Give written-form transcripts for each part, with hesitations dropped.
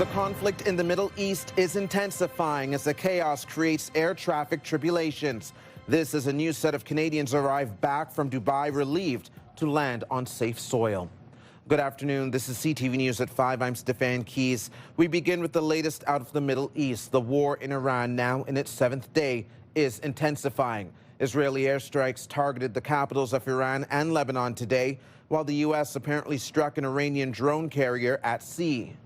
The conflict in the Middle East is intensifying as the chaos creates air traffic tribulations. This as a new set of Canadians arrive back from Dubai relieved to land on safe soil. Good afternoon. This is CTV News at 5. I'm Stefan. We begin with the latest out of the Middle East. The war in Iran, now in its 7th day, is intensifying. Israeli airstrikes targeted the capitals of Iran and Lebanon today, while the U.S. apparently struck an Iranian drone carrier at sea.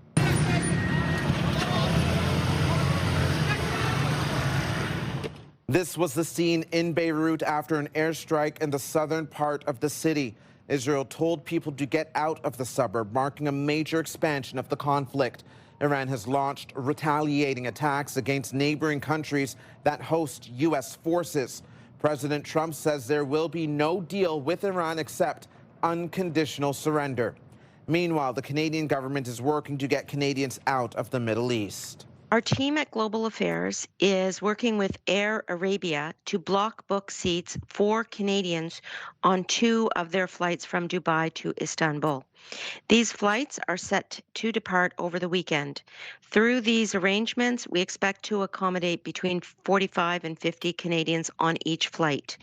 This was the scene in Beirut after an airstrike in the southern part of the city. Israel told people to get out of the suburb, marking a major expansion of the conflict. Iran has launched retaliating attacks against neighboring countries that host U.S. forces. President Trump says there will be no deal with Iran except unconditional surrender. Meanwhile, the Canadian government is working to get Canadians out of the Middle East. Our team at Global Affairs is working with Air Arabia to block book seats for Canadians on 2 of their flights from Dubai to Istanbul. These flights are set to depart over the weekend. Through these arrangements, we expect to accommodate between 45 and 50 Canadians on each flight.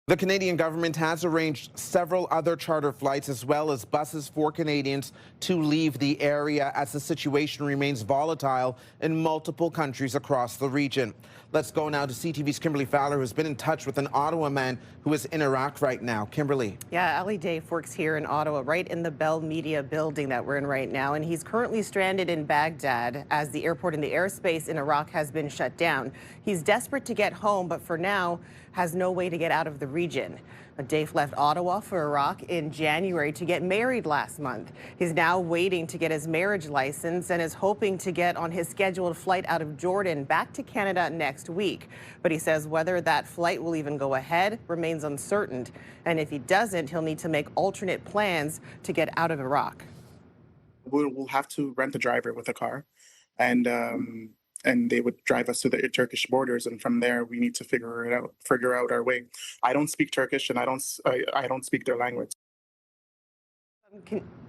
The Canadian government has arranged several other charter flights as well as buses for Canadians to leave the area as the situation remains volatile in multiple countries across the region. Let's go now to CTV's Kimberly Fowler, who's been in touch with an Ottawa man who is in Iraq right now. Kimberly. Yeah, Ali Dhaif works here in Ottawa, right in the Bell Media building that we're in right now, and he's currently stranded in Baghdad as the airport and the airspace in Iraq has been shut down. He's desperate to get home, but for now has no way to get out of the region. Dhaif left Ottawa for Iraq in January to get married last month. He's now waiting to get his marriage license and is hoping to get on his scheduled flight out of Jordan back to Canada next week. But he says whether that flight will even go ahead remains uncertain. And if he doesn't, he'll need to make alternate plans to get out of Iraq. We'll have to rent a driver with a car, and they would drive us to the Turkish borders, and from there we need to figure out our way. I don't speak Turkish, and I don't speak their language.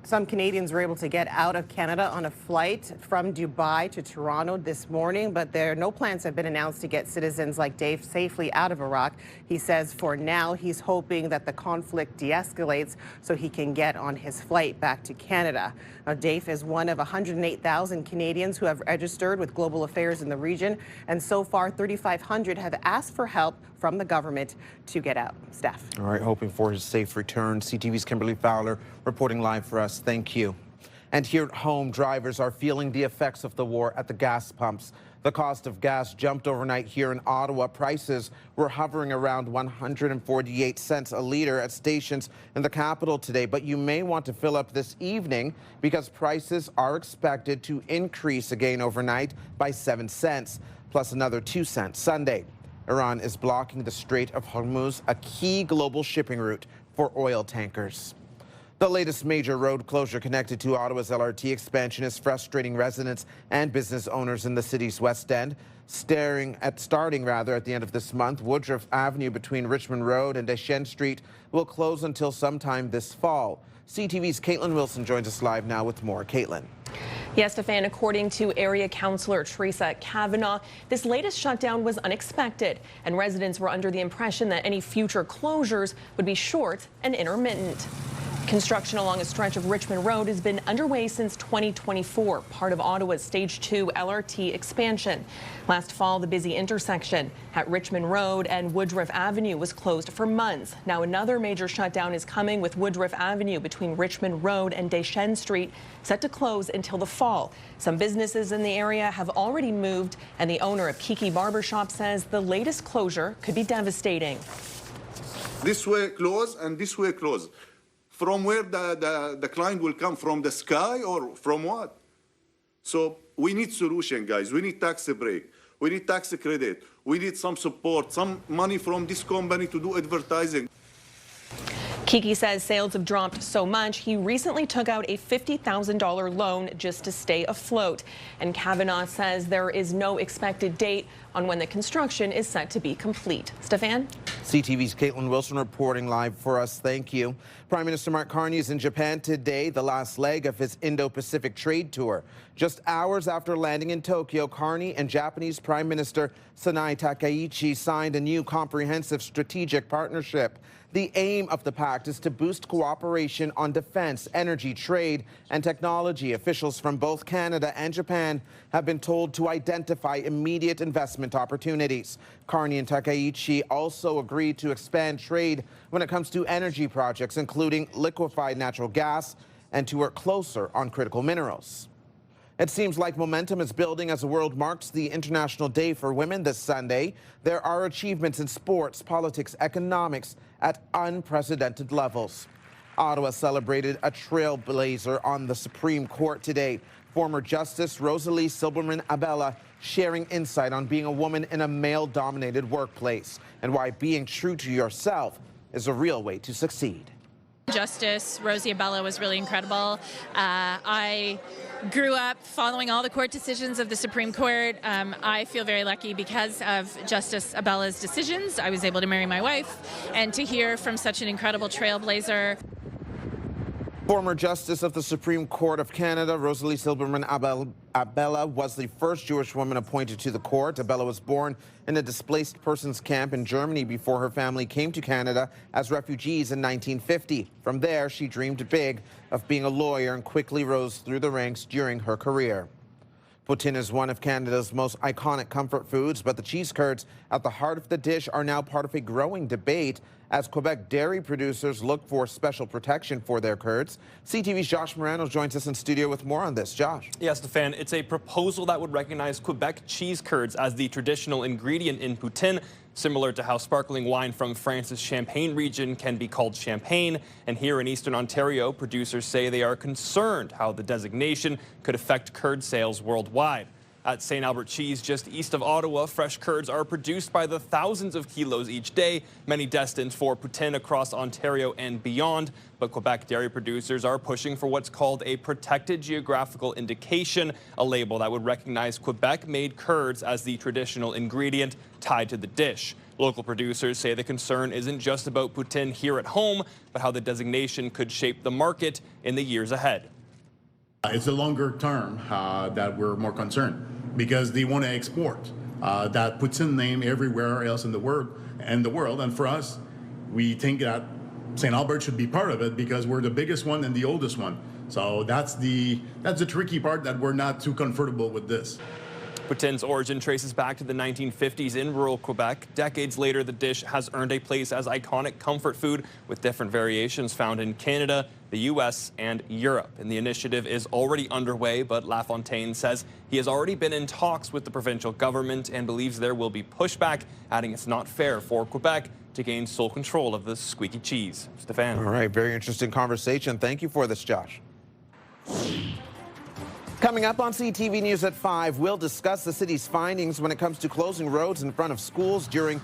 Some Canadians were able to get out of Canada on a flight from Dubai to Toronto this morning, but no plans have been announced to get citizens like Dhaif safely out of Iraq. He says for now he's hoping that the conflict de-escalates so he can get on his flight back to Canada. Now, Dhaif is one of 108,000 Canadians who have registered with Global Affairs in the region, and so far 3,500 have asked for help from the government to get out. Steph. All right, hoping for his safe return. CTV's Kimberly Fowler reporting live for us. Thank you. And here at home, drivers are feeling the effects of the war at the gas pumps. The cost of gas jumped overnight here in Ottawa. Prices were hovering around 148 cents a litre at stations in the capital today. But you may want to fill up this evening because prices are expected to increase again overnight by 7 cents, plus another 2 cents Sunday. Iran is blocking the Strait of Hormuz, a key global shipping route for oil tankers. The latest major road closure connected to Ottawa's LRT expansion is frustrating residents and business owners in the city's West End. Starting at the end of this month, Woodroffe Avenue between Richmond Road and Deschenes Street will close until sometime this fall. CTV's Caitlin Wilson joins us live now with more. Caitlin. Yes, Stefan, according to area councillor Teresa Kavanagh, this latest shutdown was unexpected, and residents were under the impression that any future closures would be short and intermittent. Construction along a stretch of Richmond Road has been underway since 2024, part of Ottawa's Stage Two LRT expansion. Last fall, the busy intersection at Richmond Road and Woodroffe Avenue was closed for months. Now another major shutdown is coming, with Woodroffe Avenue between Richmond Road and Deschenes Street set to close until the fall. Some businesses in the area have already moved, and the owner of Kiki Barbershop says the latest closure could be devastating. This way close and this way close. From where the client will come, from the sky or from what? So we need solution, guys. We need tax break. We need tax credit. We need some support, some money from this company to do advertising. Kiki says sales have dropped so much, he recently took out a $50,000 loan just to stay afloat. And Kavanagh says there is no expected date on when the construction is set to be complete. Stefan? CTV's Caitlin Wilson reporting live for us. Thank you. Prime Minister Mark Carney is in Japan today, the last leg of his Indo-Pacific trade tour. Just hours after landing in Tokyo, Carney and Japanese Prime Minister Sanae Takaichi signed a new comprehensive strategic partnership. The aim of the pact is to boost cooperation on defense, energy, trade, and technology. Officials from both Canada and Japan have been told to identify immediate investment opportunities. Carney and Takaichi also agreed to expand trade when it comes to energy projects, including liquefied natural gas, and to work closer on critical minerals. It seems like momentum is building as the world marks the International Day for Women this Sunday. There are achievements in sports, politics, economics at unprecedented levels. Ottawa celebrated a trailblazer on the Supreme Court today. Former Justice Rosalie Silberman-Abella sharing insight on being a woman in a male-dominated workplace and why being true to yourself is a real way to succeed. Justice Rosie Abella was really incredible. I grew up following all the court decisions of the Supreme Court. I feel very lucky because of Justice Abella's decisions. I was able to marry my wife, and to hear from such an incredible trailblazer. Former Justice of the Supreme Court of Canada, Rosalie Silberman-Abella, was the first Jewish woman appointed to the court. Abella was born in a displaced persons camp in Germany before her family came to Canada as refugees in 1950. From there, she dreamed big of being a lawyer and quickly rose through the ranks during her career. Poutine is one of Canada's most iconic comfort foods, but the cheese curds at the heart of the dish are now part of a growing debate as Quebec dairy producers look for special protection for their curds. CTV's Josh Morano joins us in studio with more on this. Josh. Yes, Stefan, it's a proposal that would recognize Quebec cheese curds as the traditional ingredient in poutine, similar to how sparkling wine from France's Champagne region can be called champagne. And here in Eastern Ontario, producers say they are concerned how the designation could affect curd sales worldwide. At St. Albert Cheese, just east of Ottawa, fresh curds are produced by the thousands of kilos each day, many destined for poutine across Ontario and beyond. But Quebec dairy producers are pushing for what's called a protected geographical indication, a label that would recognize Quebec-made curds as the traditional ingredient tied to the dish. Local producers say the concern isn't just about poutine here at home, but how the designation could shape the market in the years ahead. It's a longer term that we're more concerned because they want to export that poutine name everywhere else in the world. And for us, we think that St. Albert should be part of it because we're the biggest one and the oldest one. So that's the tricky part, that we're not too comfortable with this. Poutine's origin traces back to the 1950s in rural Quebec. Decades later, the dish has earned a place as iconic comfort food with different variations found in Canada, the U.S., and Europe. And the initiative is already underway, but LaFontaine says he has already been in talks with the provincial government and believes there will be pushback, adding it's not fair for Quebec to gain sole control of the squeaky cheese. Stefan. All right, very interesting conversation. Thank you for this, Josh. Coming up on CTV News at 5, we'll discuss the city's findings when it comes to closing roads in front of schools during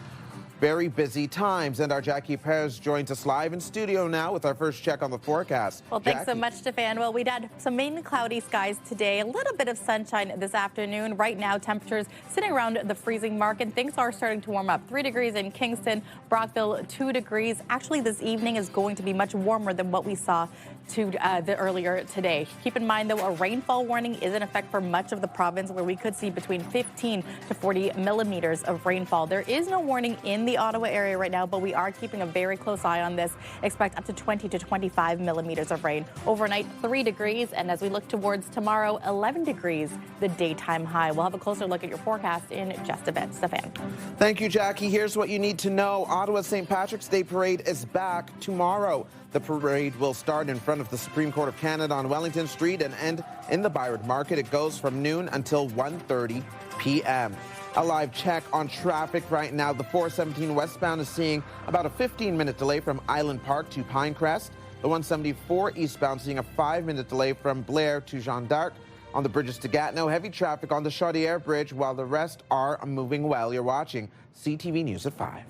very busy times. And our Jackie Perez joins us live in studio now with our first check on the forecast. Well, thanks so much, Stefan. Well, we'd had some mainly cloudy skies today, a little bit of sunshine this afternoon. Right now, temperatures sitting around the freezing mark, and things are starting to warm up. 3 degrees in Kingston, Brockville, 2 degrees. Actually, this evening is going to be much warmer than what we saw earlier today. Keep in mind, though, a rainfall warning is in effect for much of the province, where we could see between 15 to 40 millimeters of rainfall. There is no warning in the Ottawa area right now, but we are keeping a very close eye on this. Expect up to 20 to 25 millimeters of rain. Overnight, 3 degrees, and as we look towards tomorrow, 11 degrees, the daytime high. We'll have a closer look at your forecast in just a bit. Stefan. Thank you, Jackie. Here's what you need to know. Ottawa's St. Patrick's Day Parade is back tomorrow. The parade will start in front of the Supreme Court of Canada on Wellington Street and end in the Barrhaven Market. It goes from noon until 1:30 p.m. A live check on traffic right now. The 417 westbound is seeing about a 15-minute delay from Island Park to Pinecrest. The 174 eastbound seeing a 5-minute delay from Blair to Jeanne d'Arc. On the bridges to Gatineau, heavy traffic on the Chaudière Bridge, while the rest are moving well. You're watching CTV News at 5.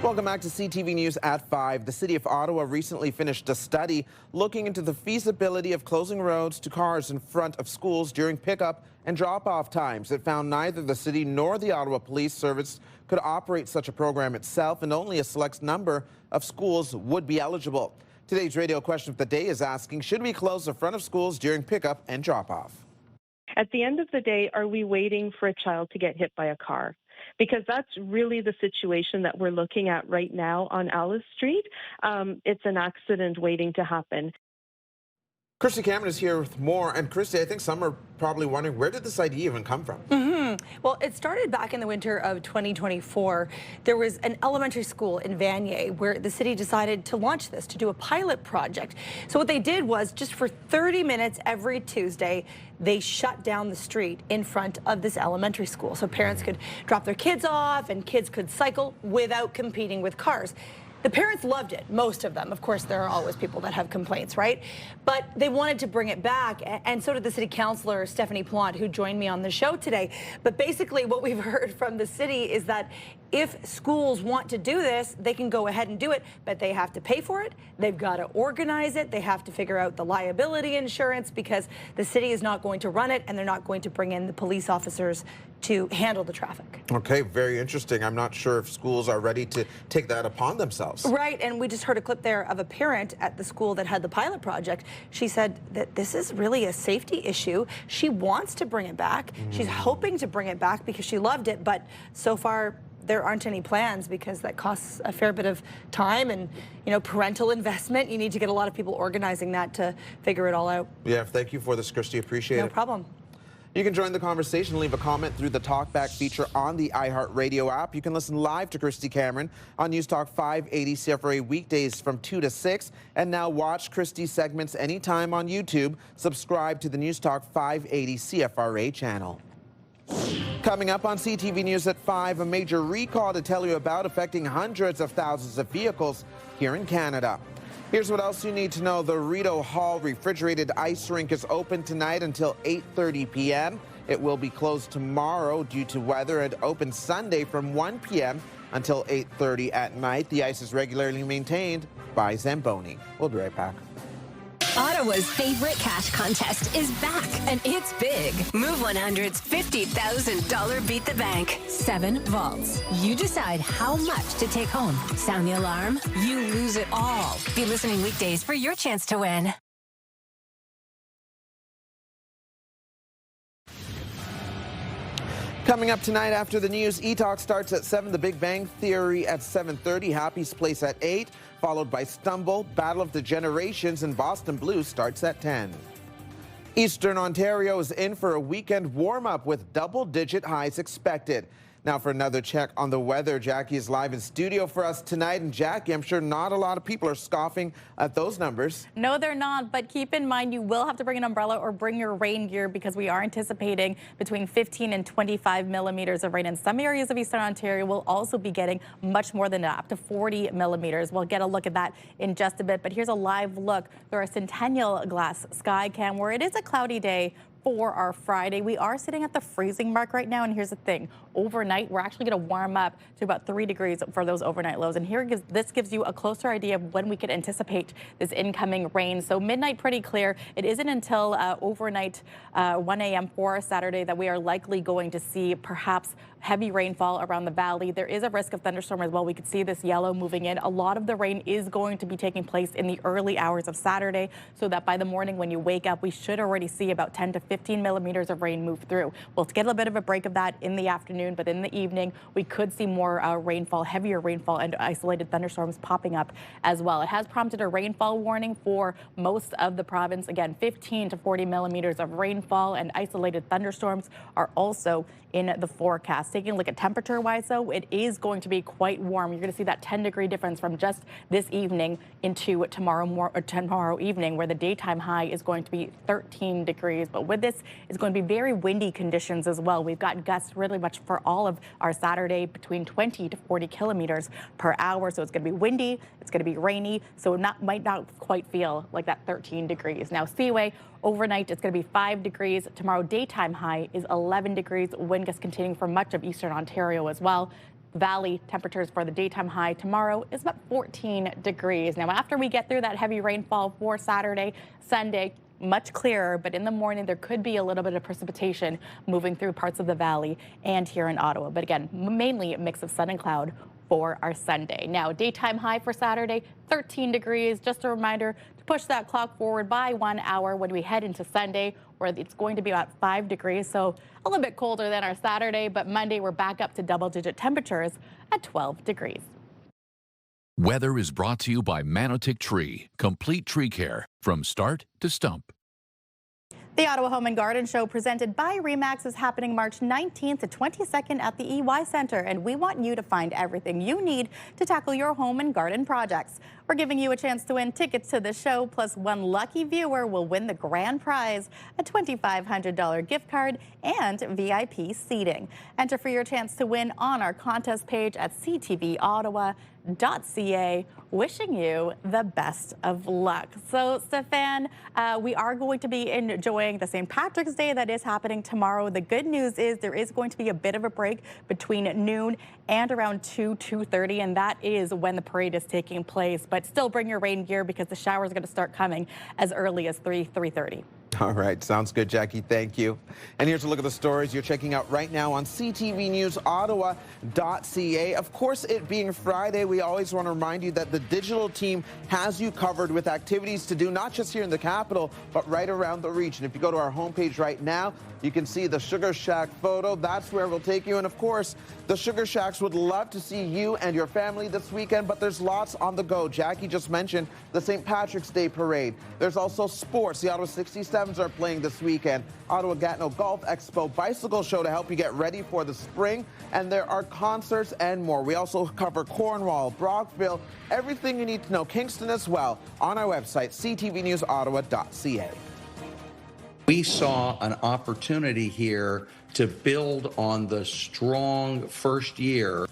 Welcome back to CTV News at 5. The City of Ottawa recently finished a study looking into the feasibility of closing roads to cars in front of schools during pickup and drop-off times. It found neither the city nor the Ottawa Police Service could operate such a program itself, and only a select number of schools would be eligible. Today's radio question of the day is asking, should we close the front of schools during pickup and drop-off? At the end of the day, are we waiting for a child to get hit by a car? Because that's really the situation that we're looking at right now on Alice Street. It's an accident waiting to happen. Christy Cameron is here with more. And Christy, I think some are probably wondering, where did this idea even come from? Well, it started back in the winter of 2024. There was an elementary school in Vanier where the city decided to launch this, to do a pilot project. So what they did was, just for 30 minutes every Tuesday, they shut down the street in front of this elementary school. So parents could drop their kids off and kids could cycle without competing with cars. The parents loved it, most of them. Of course, there are always people that have complaints, right? But they wanted to bring it back, and so did the city councillor, Stephanie Plante, who joined me on the show today. But basically, what we've heard from the city is that if schools want to do this, they can go ahead and do it, but they have to pay for it. They've got to organize it. They have to figure out the liability insurance, because the city is not going to run it, and they're not going to bring in the police officers to handle the traffic. Okay, very interesting. I'm not sure if schools are ready to take that upon themselves. Right, and we just heard a clip there of a parent at the school that had the pilot project. She said that this is really a safety issue. She wants to bring it back. She's hoping to bring it back because she loved it, but so far there aren't any plans, because that costs a fair bit of time and, you know, parental investment. You need to get a lot of people organizing that to figure it all out. Yeah, thank you for this, Christy. Appreciate it. No problem. You can join the conversation, leave a comment through the Talkback feature on the iHeartRadio app. You can listen live to Christy Cameron on News Talk 580 CFRA weekdays from 2 to 6. And now watch Christy's segments anytime on YouTube. Subscribe to the News Talk 580 CFRA channel. Coming up on CTV News at 5, a major recall to tell you about affecting hundreds of thousands of vehicles here in Canada. Here's what else you need to know. The Rideau Hall refrigerated ice rink is open tonight until 8:30 p.m. It will be closed tomorrow due to weather, and open Sunday from 1 p.m. until 8:30 at night. The ice is regularly maintained by Zamboni. We'll be right back. Ottawa's favorite cash contest is back, and it's big. Move 100's $50,000 Beat the Bank. 7 vaults. You decide how much to take home. Sound the alarm? You lose it all. Be listening weekdays for your chance to win. Coming up tonight after the news, E-Talk starts at 7, The Big Bang Theory at 7:30, Happy's Place at 8, followed by Stumble, Battle of the Generations, and Boston Blues starts at 10. Eastern Ontario is in for a weekend warm-up with double-digit highs expected. Now for another check on the weather, Jackie is live in studio for us tonight. And Jackie, I'm sure not a lot of people are scoffing at those numbers. No, they're not. But keep in mind, you will have to bring an umbrella or bring your rain gear, because we are anticipating between 15 and 25 millimeters of rain. In some areas of Eastern Ontario, we'll also be getting much more than that, up to 40 millimeters. We'll get a look at that in just a bit. But here's a live look through our Centennial Glass sky cam, where it is a cloudy day for our Friday. We are sitting at the freezing mark right now, and here's the thing. Overnight, we're actually going to warm up to about 3 degrees for those overnight lows. And this gives you a closer idea of when we could anticipate this incoming rain. So midnight, pretty clear. It isn't until overnight 1 a.m. for Saturday that we are likely going to see perhaps heavy rainfall around the valley. There is a risk of thunderstorm as well. We could see this yellow moving in. A lot of the rain is going to be taking place in the early hours of Saturday, so that by the morning when you wake up, we should already see about 10 to 15 millimeters of rain move through. We'll get a bit of a break of that in the afternoon, but in the evening, we could see more rainfall, heavier rainfall, and isolated thunderstorms popping up as well. It has prompted a rainfall warning for most of the province. Again, 15 to 40 millimeters of rainfall and isolated thunderstorms are also in the forecast. Taking a look at temperature-wise, though, it is going to be quite warm. You're going to see that 10-degree difference from just this evening into tomorrow evening, where the daytime high is going to be 13 degrees. But with this, it's going to be very windy conditions as well. We've got gusts really much for all of our Saturday between 20 to 40 kilometers per hour. So it's going to be windy, it's going to be rainy, so it might not quite feel like that 13 degrees. Now, Seaway, overnight, it's going to be 5 degrees. Tomorrow, daytime high is 11 degrees. Wind gusts continuing for much of Eastern Ontario as well. Valley. Temperatures for the daytime high tomorrow is about 14 degrees. Now, after we get through that heavy rainfall for Saturday, Sunday, much clearer, but in the morning there could be a little bit of precipitation moving through parts of the valley and here in Ottawa. But again, mainly a mix of sun and cloud for our Sunday. Now, daytime high for Saturday, 13 degrees. Just a reminder to push that clock forward by 1 hour when we head into Sunday, where it's going to be about 5 degrees. So a little bit colder than our Saturday, but Monday we're back up to double-digit temperatures at 12 degrees. Weather is brought to you by Manotick Tree, complete tree care from start to stump. The Ottawa Home and Garden Show presented by RE/MAX is happening March 19th to 22nd at the EY Centre, and we want you to find everything you need to tackle your home and garden projects. We're giving you a chance to win tickets to the show, plus one lucky viewer will win the grand prize, a $2,500 gift card and VIP seating. Enter for your chance to win on our contest page at ctvottawa.ca. Wishing you the best of luck. So, Stefan, we are going to be enjoying the St. Patrick's Day that is happening tomorrow. The good news is there is going to be a bit of a break between noon and around 2:30, and that is when the parade is taking place. But still bring your rain gear because the showers are going to start coming as early as 3:30. All right, sounds good, Jackie. Thank you. And here's a look at the stories you're checking out right now on CTV News Ottawa.ca. Of course, it being Friday, we always want to remind you that the digital team has you covered with activities to do, not just here in the capital, but right around the region. If you go to our homepage right now, you can see the Sugar Shack photo. That's where we'll take you. And of course, the Sugar Shacks would love to see you and your family this weekend, but there's lots on the go. Jackie just mentioned the St. Patrick's Day Parade. There's also sports. The Ottawa 67s are playing this weekend. Ottawa Gatineau Golf Expo bicycle show to help you get ready for the spring. And there are concerts and more. We also cover Cornwall, Brockville, everything you need to know. Kingston as well on our website, ctvnewsottawa.ca. We saw an opportunity here to build on the strong first year.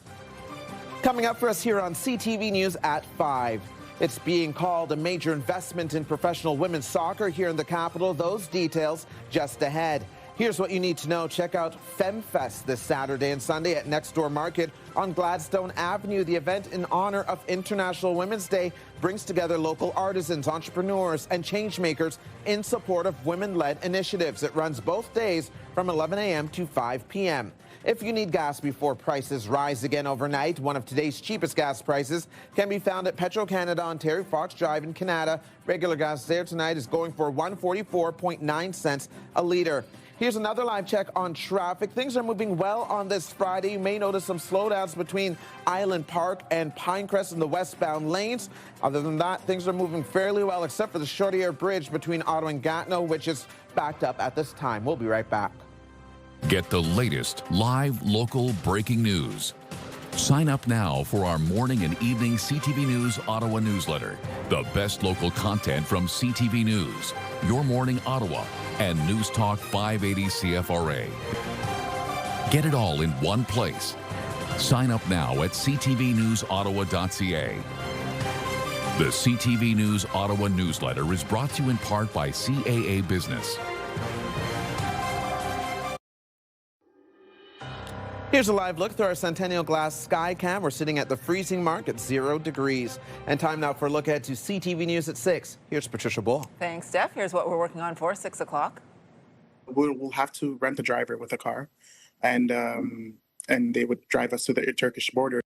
Coming up for us here on CTV News at 5. It's being called a major investment in professional women's soccer here in the capital. Those details just ahead. Here's what you need to know. Check out FemFest this Saturday and Sunday at Next Door Market on Gladstone Avenue. The event in honor of International Women's Day brings together local artisans, entrepreneurs, and changemakers in support of women-led initiatives. It runs both days from 11 a.m. to 5 p.m. If you need gas before prices rise again overnight, one of today's cheapest gas prices can be found at Petro-Canada on Terry Fox Drive in Canada. Regular gas there tonight is going for 144.9 cents a litre. Here's another live check on traffic. Things are moving well on this Friday. You may notice some slowdowns between Island Park and Pinecrest in the westbound lanes. Other than that, things are moving fairly well, except for the Chaudière Bridge between Ottawa and Gatineau, which is backed up at this time. We'll be right back. Get the latest live local breaking news. Sign up now for our morning and evening CTV News Ottawa newsletter. The best local content from CTV News, Your Morning Ottawa, and News Talk 580 CFRA. Get it all in one place. Sign up now at ctvnewsottawa.ca. The CTV News Ottawa newsletter is brought to you in part by CAA Business. Here's a live look through our Centennial Glass Sky Cam. We're sitting at the freezing mark at 0 degrees. And time now for a look ahead to CTV News at 6. Here's Patricia Bull. Thanks, Steph. Here's what we're working on for 6 o'clock. We'll have to rent a driver with a car, and they would drive us to the Turkish border.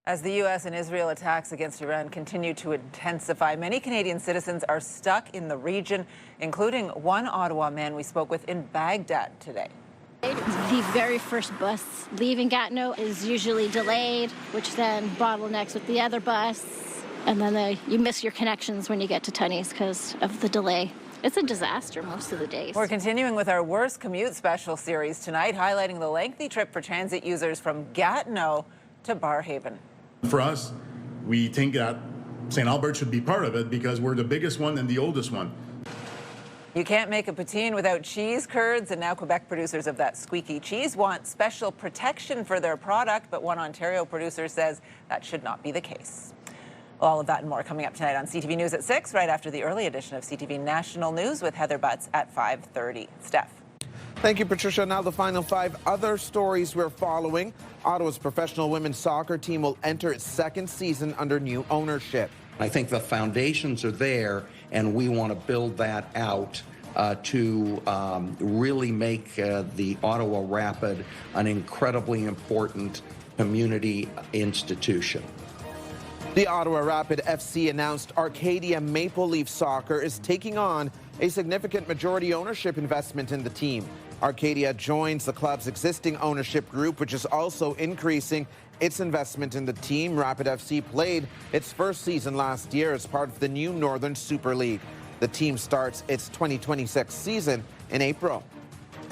As the U.S. and Israel attacks against Iran continue to intensify, many Canadian citizens are stuck in the region, including one Ottawa man we spoke with in Baghdad today. The very first bus leaving Gatineau is usually delayed, which then bottlenecks with the other bus. And then you miss your connections when you get to Tunney's because of the delay. It's a disaster most of the days. We're continuing with our Worst Commute special series tonight, highlighting the lengthy trip for transit users from Gatineau to Barrhaven. For us, we think that St. Albert should be part of it because we're the biggest one and the oldest one. You can't make a poutine without cheese curds, and now Quebec producers of that squeaky cheese want special protection for their product, but one Ontario producer says that should not be the case. All of that and more coming up tonight on CTV News at 6, right after the early edition of CTV National News with Heather Butts at 5:30. Steph. Thank you, Patricia. Now the final 5 other stories we're following. Ottawa's professional women's soccer team will enter its 2nd season under new ownership. I think the foundations are there, and we want to build that out to really make the Ottawa Rapid an incredibly important community institution. The Ottawa Rapid FC announced Arcadia Maple Leaf Soccer is taking on a significant majority ownership investment in the team. Arcadia joins the club's existing ownership group, which is also increasing its investment in the team. Rapid FC played its first season last year as part of the new Northern Super League. The team starts its 2026 season in April.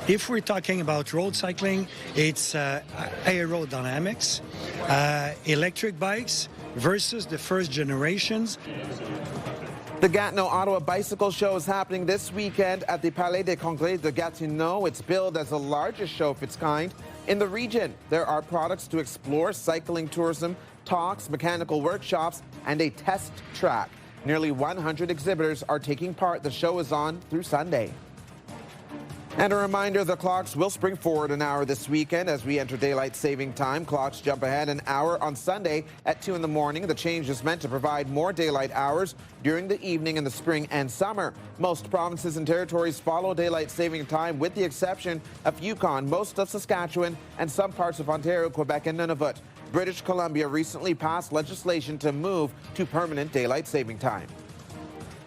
If we're talking about road cycling, it's aerodynamics, electric bikes versus the first generations. The Gatineau Ottawa Bicycle Show is happening this weekend at the Palais des Congrès de Gatineau. It's billed as the largest show of its kind in the region. There are products to explore, cycling tourism, talks, mechanical workshops, and a test track. Nearly 100 exhibitors are taking part. The show is on through Sunday. And a reminder, the clocks will spring forward an hour this weekend as we enter daylight saving time. Clocks jump ahead an hour on Sunday at 2 in the morning. The change is meant to provide more daylight hours during the evening in the spring and summer. Most provinces and territories follow daylight saving time with the exception of Yukon, most of Saskatchewan, and some parts of Ontario, Quebec, and Nunavut. British Columbia recently passed legislation to move to permanent daylight saving time.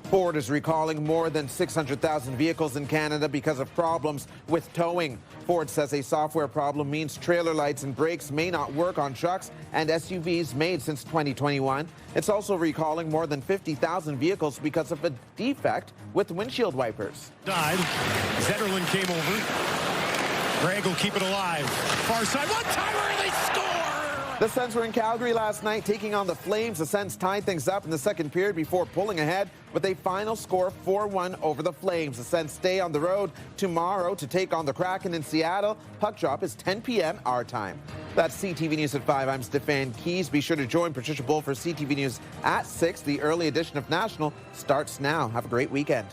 Ford is recalling more than 600,000 vehicles in Canada because of problems with towing. Ford says a software problem means trailer lights and brakes may not work on trucks and SUVs made since 2021. It's also recalling more than 50,000 vehicles because of a defect with windshield wipers. Died. Zetterlund came over. Greg will keep it alive. Far side, one-timer, and they score! The Sens were in Calgary last night taking on the Flames. The Sens tied things up in the second period before pulling ahead with a final score 4-1 over the Flames. The Sens stay on the road tomorrow to take on the Kraken in Seattle. Puck drop is 10 p.m. our time. That's CTV News at 5. I'm Stefan Keys. Be sure to join Patricia Bull for CTV News at 6. The early edition of National starts now. Have a great weekend.